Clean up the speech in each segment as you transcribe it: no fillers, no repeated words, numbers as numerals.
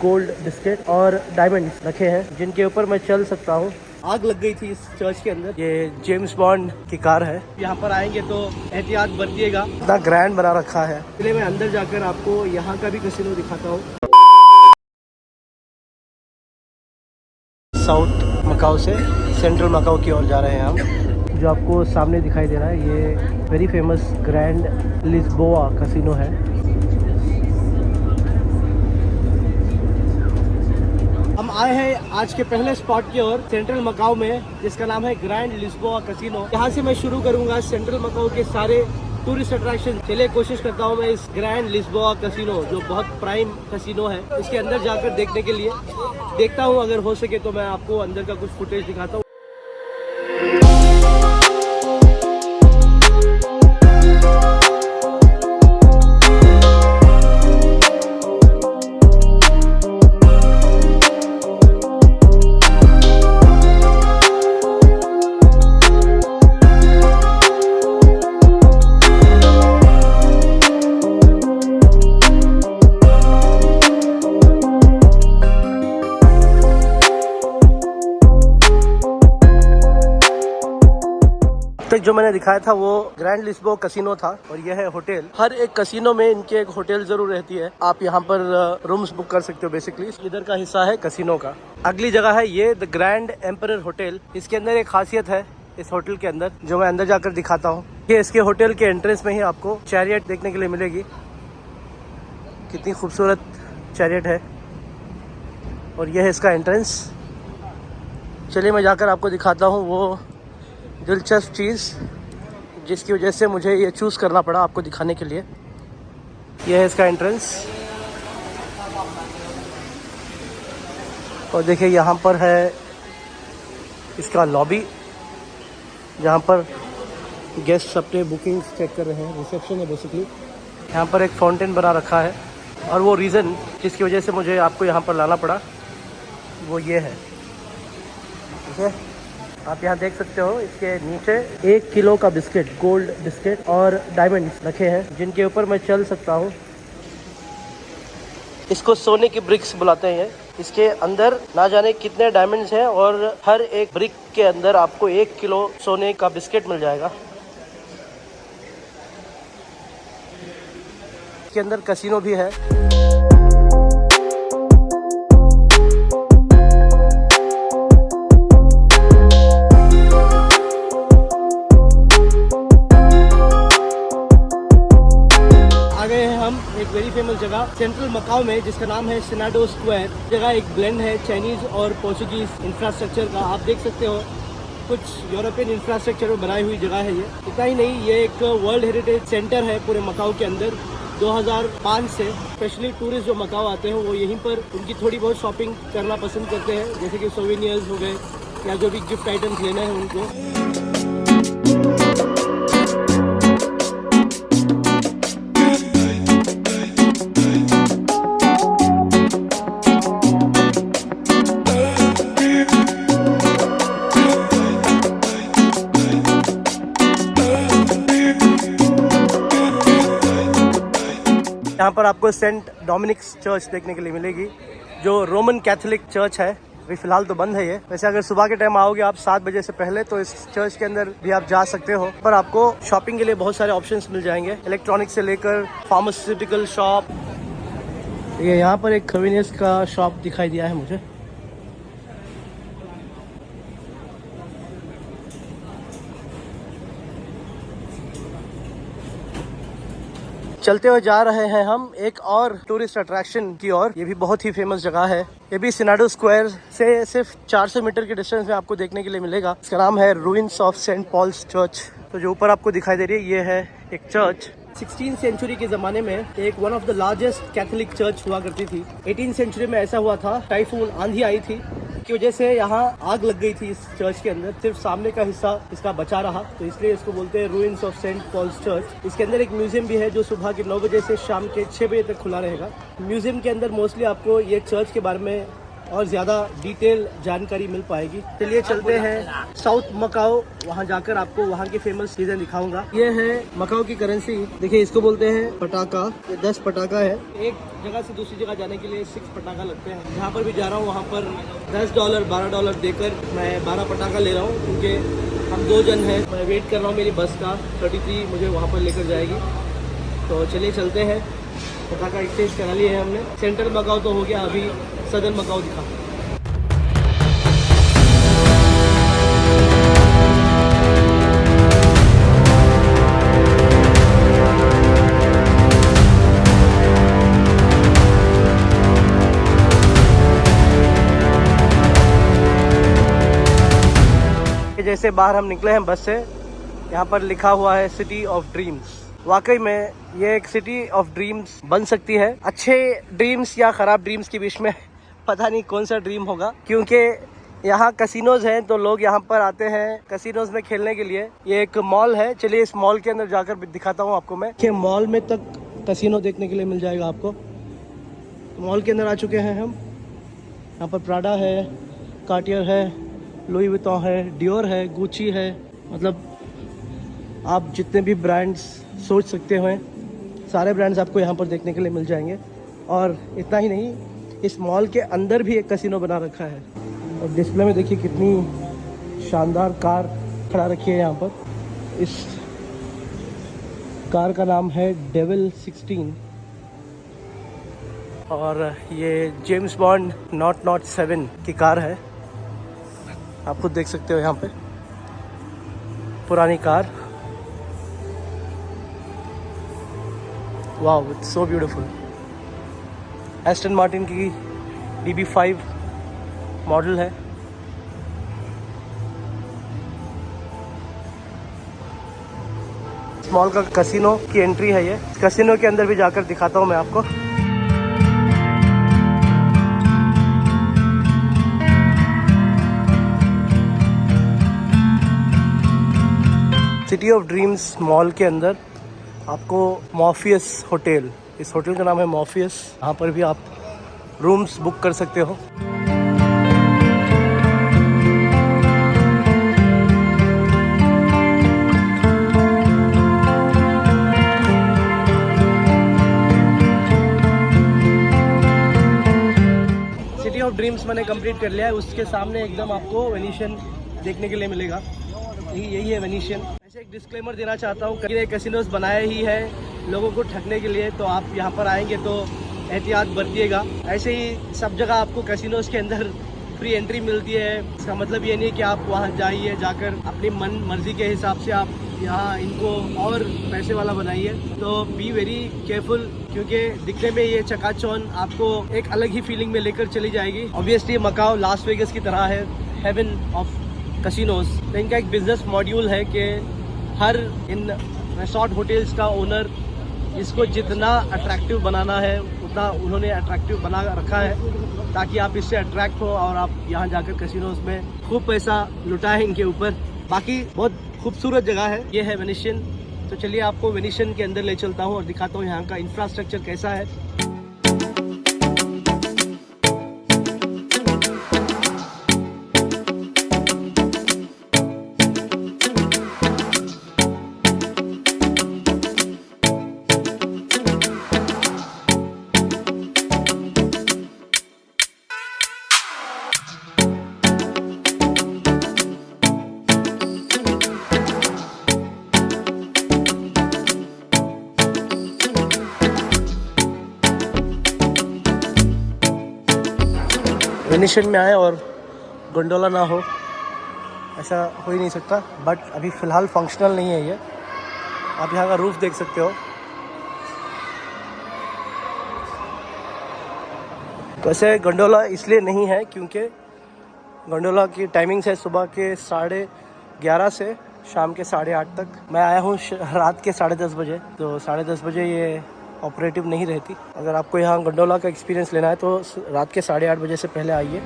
Gold biscuit और diamond रखे हैं जिनके ऊपर मैं चल सकता हूँ। आग लग गई थी इस चर्च के अंदर। ये जेम्स बॉन्ड की कार है। यहाँ पर आएंगे तो एहतियात बरतिएगा। इतना ग्रैंड बना रखा है। इसलिए मैं अंदर जाकर आपको यहाँ का भी कैसीनो दिखाता हूँ। साउथ मकाओ से सेंट्रल मकाओ की ओर जा रहे हैं हम। जो आपको सामने दिखाई दे रहा है ये very famous grand Lisboa casino है। हम आए हैं आज के पहले स्पॉट की ओर सेंट्रल मकाओ में, जिसका नाम है ग्रैंड लिस्बोआ कैसीनो। यहाँ से मैं शुरू करूंगा सेंट्रल मकाओ के सारे टूरिस्ट अट्रैक्शन। चलिए कोशिश करता हूँ मैं इस ग्रैंड लिस्बोआ कैसीनो, जो बहुत प्राइम कैसीनो है, इसके अंदर जाकर देखने के लिए। देखता हूँ अगर हो सके तो मैं आपको अंदर का कुछ फुटेज दिखाता हूँ। तक जो मैंने दिखाया था वो ग्रैंड लिस्बोआ कैसीनो था और यह है होटल। हर एक कैसीनो में इनके एक होटल जरूर रहती है। आप यहाँ पर रूम्स बुक कर सकते हो। बेसिकली इधर का हिस्सा है कैसीनो का। अगली जगह है ये द ग्रैंड एम्परर होटल। इसके अंदर एक खासियत है इस होटल के अंदर, जो मैं अंदर जाकर दिखाता हूँ। ये इसके होटल के एंट्रेंस में ही आपको चैरियट देखने के लिए मिलेगी। कितनी खूबसूरत चैरियट है और यह है इसका एंट्रेंस। चलिए मैं जाकर आपको दिखाता हूँ वो दिलचस्प चीज़ जिसकी वजह से मुझे ये चूज़ करना पड़ा आपको दिखाने के लिए। यह है इसका एंट्रेंस और देखिए यहाँ पर है इसका लॉबी, जहाँ पर गेस्ट अपने बुकिंग्स चेक कर रहे हैं। रिसेप्शन है बेसिकली। यहाँ पर एक फाउंटेन बना रखा है और वो रीज़न जिसकी वजह से मुझे आपको यहाँ पर लाना पड़ा वो ये है। ठीक है, आप यहाँ देख सकते हो इसके नीचे 1 किलो का बिस्किट, गोल्ड बिस्किट और डायमंड रखे हैं जिनके ऊपर मैं चल सकता हूँ। इसको सोने की ब्रिक्स बुलाते हैं। इसके अंदर ना जाने कितने डायमंड्स हैं और हर एक ब्रिक के अंदर आपको 1 किलो सोने का बिस्किट मिल जाएगा। इसके अंदर कैसीनो भी है। एक वेरी फेमस जगह सेंट्रल मकाओ में जिसका नाम है सिनाडो स्क्वायर। जगह एक ब्लेंड है चाइनीज और पोर्चुगीज इंफ्रास्ट्रक्चर का। आप देख सकते हो कुछ यूरोपियन इंफ्रास्ट्रक्चर में बनाई हुई जगह है ये। इतना ही नहीं, ये एक वर्ल्ड हेरिटेज सेंटर है पूरे मकाओ के अंदर। 2005 से स्पेशली टूरिस्ट जो मकाओ आते हैं वो यहीं पर उनकी थोड़ी बहुत शॉपिंग करना पसंद करते हैं, जैसे कि सोवेनियर्स हो गए या जो भी गिफ्ट आइटम्स लेने हैं उनको। यहाँ पर आपको सेंट डोमिनिक्स चर्च देखने के लिए मिलेगी, जो रोमन कैथोलिक चर्च है। अभी फिलहाल तो बंद है ये। वैसे अगर सुबह के टाइम आओगे आप 7 बजे से पहले तो इस चर्च के अंदर भी आप जा सकते हो। पर आपको शॉपिंग के लिए बहुत सारे ऑप्शंस मिल जाएंगे, इलेक्ट्रॉनिक से लेकर फार्मास्यूटिकल शॉप। ये यहाँ पर एक कन्वीनियंस का शॉप दिखाई दिया है मुझे। चलते हुए जा रहे हैं हम एक और टूरिस्ट अट्रैक्शन की ओर। ये भी बहुत ही फेमस जगह है। ये भी सिनाडो स्क्वायर से सिर्फ 400 मीटर के डिस्टेंस में आपको देखने के लिए मिलेगा। इसका नाम है Ruins of Saint Paul's Church. तो जो ऊपर आपको दिखाई दे रही है ये है एक चर्च। 16th सेंचुरी के ज़माने में एक one of the largest Catholic church हुआ करती थी। 18th सेंचुरी में ऐसा हुआ था, टाइफून आंधी आई थी की वजह से यहाँ आग लग गई थी इस चर्च के अंदर। सिर्फ सामने का हिस्सा इसका बचा रहा, तो इसलिए इसको बोलते हैं Ruins of Saint Paul's Church. इसके अंदर एक म्यूजियम भी है जो सुबह के 9 बजे से शाम के 6 बजे तक खुला रहेगा। म्यूजियम के अंदर मोस्टली आपको ये चर्च के बारे में और ज़्यादा डिटेल जानकारी मिल पाएगी। चलिए चलते हैं साउथ मकाओ, वहाँ जाकर आपको वहाँ की फेमस चीज़ें दिखाऊंगा। ये है मकाओ की करेंसी, देखिए इसको बोलते हैं पटाखा। ये 10 पटाखा है। एक जगह से दूसरी जगह जाने के लिए 6 पटाखा लगते हैं। जहाँ पर भी जा रहा हूँ वहाँ पर $10 $12 देकर मैं 12 पटाखा ले रहा हूँ, क्योंकि हम 2 जन हैं। मैं वेट कर रहा हूँ मेरी बस का, 33 मुझे वहाँ पर लेकर जाएगी। तो चलिए चलते हैं। पटाखा एक्सचेंज करा लिए है हमने। सेंट्रल मकाओ तो हो गया, अभी सदर्न मकाओ दिखा। जैसे बाहर हम निकले हैं बस से, यहाँ पर लिखा हुआ है सिटी ऑफ ड्रीम्स। वाकई में ये एक सिटी ऑफ ड्रीम्स बन सकती है। अच्छे ड्रीम्स या ख़राब ड्रीम्स के बीच में पता नहीं कौन सा ड्रीम होगा, क्योंकि यहाँ कसिनोज हैं तो लोग यहाँ पर आते हैं कसिनोज में खेलने के लिए। ये एक मॉल है, चलिए इस मॉल के अंदर जाकर दिखाता हूँ आपको मैं कि मॉल में तक कसिनो देखने के लिए मिल जाएगा आपको। मॉल के अंदर आ चुके हैं हम। यहाँ पर प्राडा है, कार्टियर है, लुई विटॉन है, डियोर है, गुची है, मतलब आप जितने भी ब्रांड्स सोच सकते हो सारे ब्रांड्स आपको यहाँ पर देखने के लिए मिल जाएंगे। और इतना ही नहीं, इस मॉल के अंदर भी एक कसिनो बना रखा है। और डिस्प्ले में देखिए कितनी शानदार कार खड़ा रखी है यहाँ पर। इस कार का नाम है डेविल 16 और ये जेम्स बॉन्ड 007 की कार है। आप खुद देख सकते हो यहाँ पे पुरानी car. Wow, it's so beautiful. Aston Martin की DB5 मॉडल है। इस मॉल का कसिनो की एंट्री है। ये कसिनो के अंदर भी जाकर दिखाता हूँ मैं आपको। सिटी ऑफ ड्रीम्स मॉल के अंदर आपको मॉर्फियस होटल, इस होटल का नाम है मॉर्फियस, यहाँ पर भी आप रूम्स बुक कर सकते हो। सिटी ऑफ ड्रीम्स मैंने कंप्लीट कर लिया है। उसके सामने एकदम आपको वेनिशियन देखने के लिए मिलेगा। यही है वेनिशियन। ऐसे एक डिस्क्लेमर देना चाहता हूँ कि कैसीनोज बनाए ही है लोगों को ठगने के लिए, तो आप यहाँ पर आएंगे तो एहतियात बरतिएगा। ऐसे ही सब जगह आपको कैसीनोज के अंदर फ्री एंट्री मिलती है। इसका मतलब ये नहीं कि आप वहाँ जाइए, जाकर अपनी मन मर्जी के हिसाब से आप यहाँ इनको और पैसे वाला बनाइए। तो बी वेरी केयरफुल, क्योंकि दिखने में ये चकाचौंध आपको एक अलग ही फीलिंग में लेकर चली जाएगी। ऑब्वियसली मकाओ लास वेगस की तरह है, हेवन ऑफ कसिनोज। तो इनका एक बिजनेस मॉड्यूल है कि हर इन रिसोर्ट होटल्स का ओनर इसको जितना अट्रैक्टिव बनाना है उतना उन्होंने अट्रैक्टिव बना रखा है, ताकि आप इससे अट्रैक्ट हो और आप यहाँ जाकर कैसीनोज में खूब पैसा लुटाएं इनके ऊपर। बाकी बहुत खूबसूरत जगह है। ये है वेनिशियन। तो चलिए आपको वेनिशियन के अंदर ले चलता हूँ और दिखाता हूँ यहाँ का इंफ्रास्ट्रक्चर कैसा है। वेनिशियन में आए और गोंडोला ना हो, ऐसा हो ही नहीं सकता। बट अभी फ़िलहाल फंक्शनल नहीं है ये। आप यहाँ का रूफ देख सकते हो। वैसे गोंडोला इसलिए नहीं है क्योंकि गोंडोला की टाइमिंग्स है सुबह के 11:30 से शाम के 8:30 तक। मैं आया हूँ रात के 10:30 बजे, तो 10:30 बजे ये ऑपरेटिव नहीं रहती। अगर आपको यहाँ गोंडोला का एक्सपीरियंस लेना है तो रात के 8:30 बजे से पहले आइए।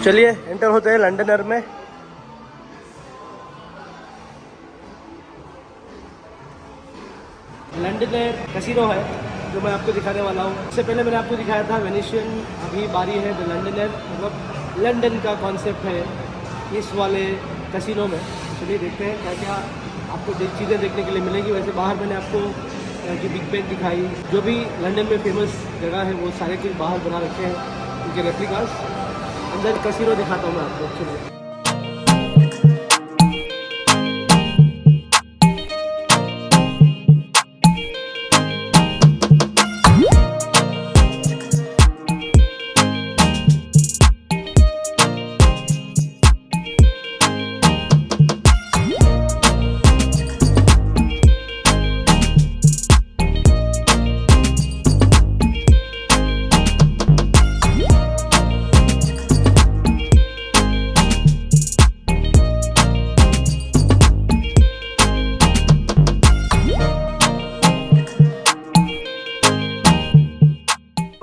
चलिए एंटर होते हैं लंडनर में। लंडनर कैसीनो है जो मैं आपको दिखाने वाला हूँ। इससे पहले मैंने आपको दिखाया था वेनेशियन, अभी बारी है द लंडनर, मतलब लंदन का कॉन्सेप्ट है इस वाले कैसीनो में। चलिए देखते हैं क्या क्या आपको चीज़ें देखने के लिए मिलेगी। वैसे बाहर मैंने आपको कि बिग बेन दिखाई, जो भी लंदन में फेमस जगह है वो सारे कुछ बाहर बना रखे हैं उनके रेप्लिकास। अंदर कैसीनो दिखाता हूँ मैं आपको। चलिए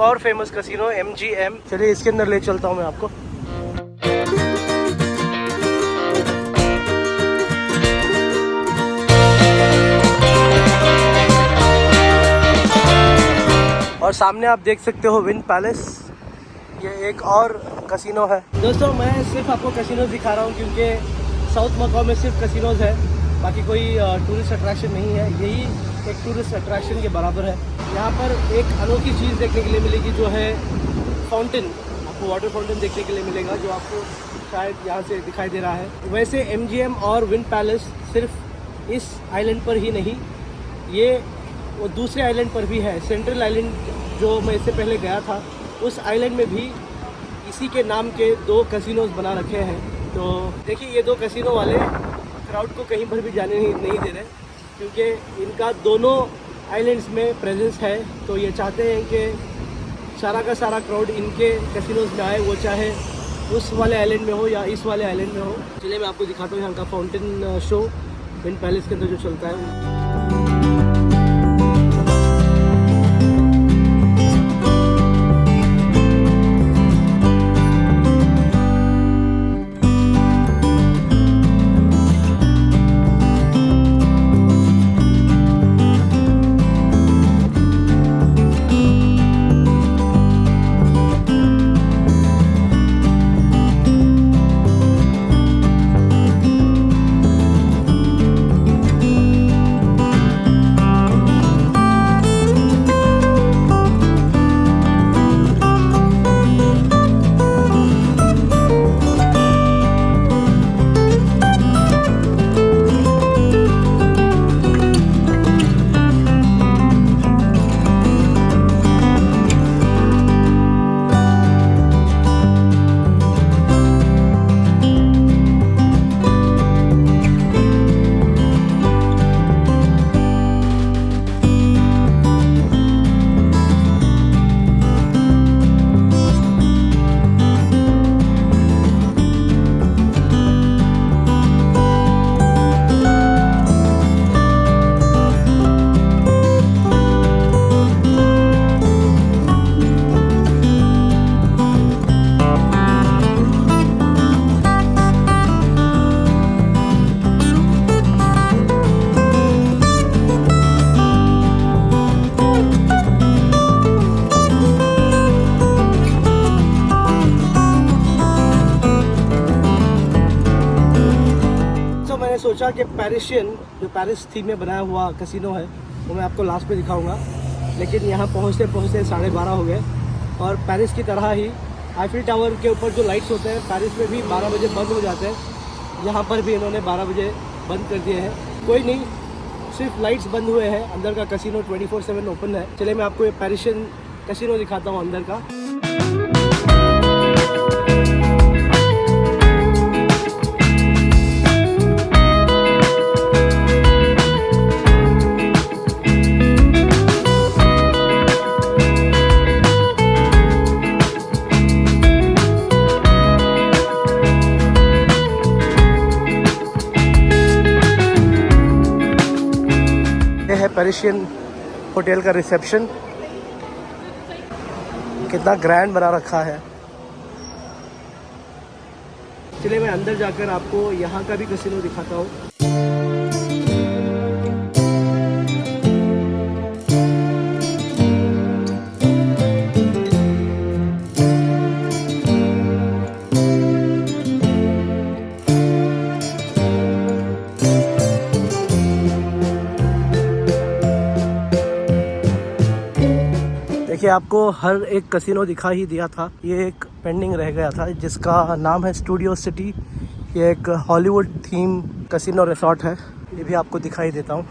और फेमस कैसीनो MGM। चलिए इसके अंदर ले चलता हूँ मैं आपको। और सामने आप देख सकते हो विन पैलेस, ये एक और कैसीनो है। दोस्तों मैं सिर्फ आपको कैसीनो दिखा रहा हूँ क्योंकि साउथ मकाओ में सिर्फ कैसीनोज है, बाकी कोई टूरिस्ट अट्रैक्शन नहीं है। यही एक टूरिस्ट अट्रैक्शन के बराबर है। यहाँ पर एक अनोखी चीज़ देखने के लिए मिलेगी जो है फाउंटेन। आपको वाटर फाउंटेन देखने के लिए मिलेगा जो आपको शायद यहाँ से दिखाई दे रहा है। वैसे MGM और विन पैलेस सिर्फ इस आइलैंड पर ही नहीं, ये वो दूसरे आइलैंड पर भी है। सेंट्रल आइलैंड जो मैं इससे पहले गया था, उस आइलैंड में भी इसी के नाम के 2 कैसीनोज बना रखे हैं। तो देखिए ये 2 कैसीनो वाले क्राउड को कहीं पर भी जाने नहीं दे रहे क्योंकि इनका दोनों आइलैंड्स में प्रेजेंस है। तो ये चाहते हैं कि सारा का सारा क्राउड इनके कैसीनोज में आए, वो चाहे उस वाले आइलैंड में हो या इस वाले आइलैंड में हो। चलिए मैं आपको दिखाता हूँ यहाँ का फाउंटेन शो विन पैलेस के अंदर जो चलता है। सोचा कि पैरिशियन जो पैरिस थीम में बनाया हुआ कैसीनो है वो मैं आपको लास्ट में दिखाऊंगा, लेकिन यहाँ पहुँचते पहुँचते 12:30 हो गए। और पेरिस की तरह ही आईफिल टावर के ऊपर जो लाइट्स होते हैं पेरिस में भी 12 बजे बंद हो जाते हैं, यहाँ पर भी इन्होंने 12 बजे बंद कर दिए हैं। कोई नहीं, सिर्फ लाइट्स बंद हुए हैं, अंदर का कैसीनो 24/7 ओपन है। चलिए मैं आपको ये पैरिशियन कैसीनो दिखाता हूँ अंदर का। पेरिशियन होटल का रिसेप्शन कितना ग्रैंड बना रखा है। चलिए मैं अंदर जाकर आपको यहाँ का भी कसिनो दिखाता हूँ। देखिए आपको हर एक कसिनो दिखा ही दिया था, ये एक पेंडिंग रह गया था जिसका नाम है स्टूडियो सिटी। ये एक हॉलीवुड थीम कसिनो रिसॉर्ट है, ये भी आपको दिखाई देता हूँ।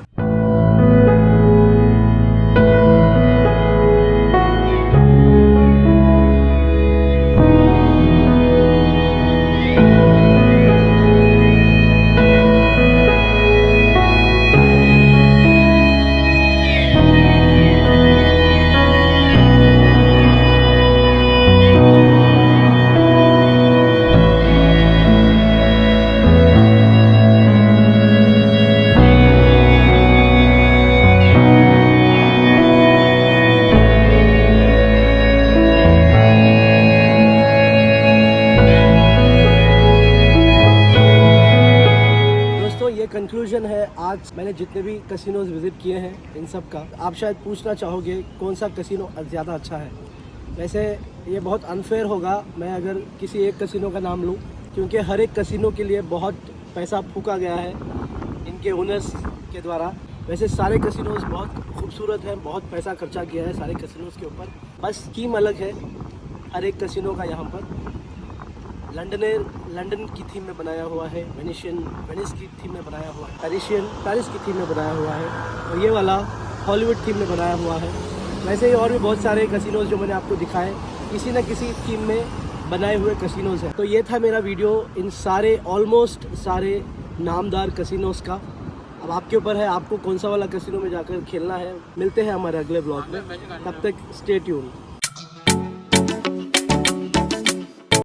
कंक्लूजन है आज मैंने जितने भी कसिनोज विजिट किए हैं इन सब का। आप शायद पूछना चाहोगे कौन सा कसिनो ज़्यादा अच्छा है। वैसे ये बहुत अनफेयर होगा मैं अगर किसी एक कसिनो का नाम लूँ, क्योंकि हर एक कसिनो के लिए बहुत पैसा फूका गया है इनके ओनर्स के द्वारा। वैसे सारे कसिनोज बहुत खूबसूरत हैं, बहुत पैसा खर्चा किया है सारे कसिनोज के ऊपर, बस स्कीम अलग है हर एक कसिनो का। यहाँ पर लंदन की थीम में बनाया हुआ है, वेनिस की थीम में बनाया हुआ है, पेरिस की थीम में बनाया हुआ है, और ये वाला हॉलीवुड थीम में बनाया हुआ है। वैसे ही और भी बहुत सारे कसिनोज जो मैंने आपको दिखाए किसी न किसी थीम में बनाए हुए कसिनोज हैं। तो ये था मेरा वीडियो इन सारे ऑलमोस्ट सारे नामदार कसिनोज का। अब आपके ऊपर है आपको कौन सा वाला कसिनो में जाकर खेलना है। मिलते हैं हमारे अगले ब्लॉग में, तब तक स्टे ट्यून्ड।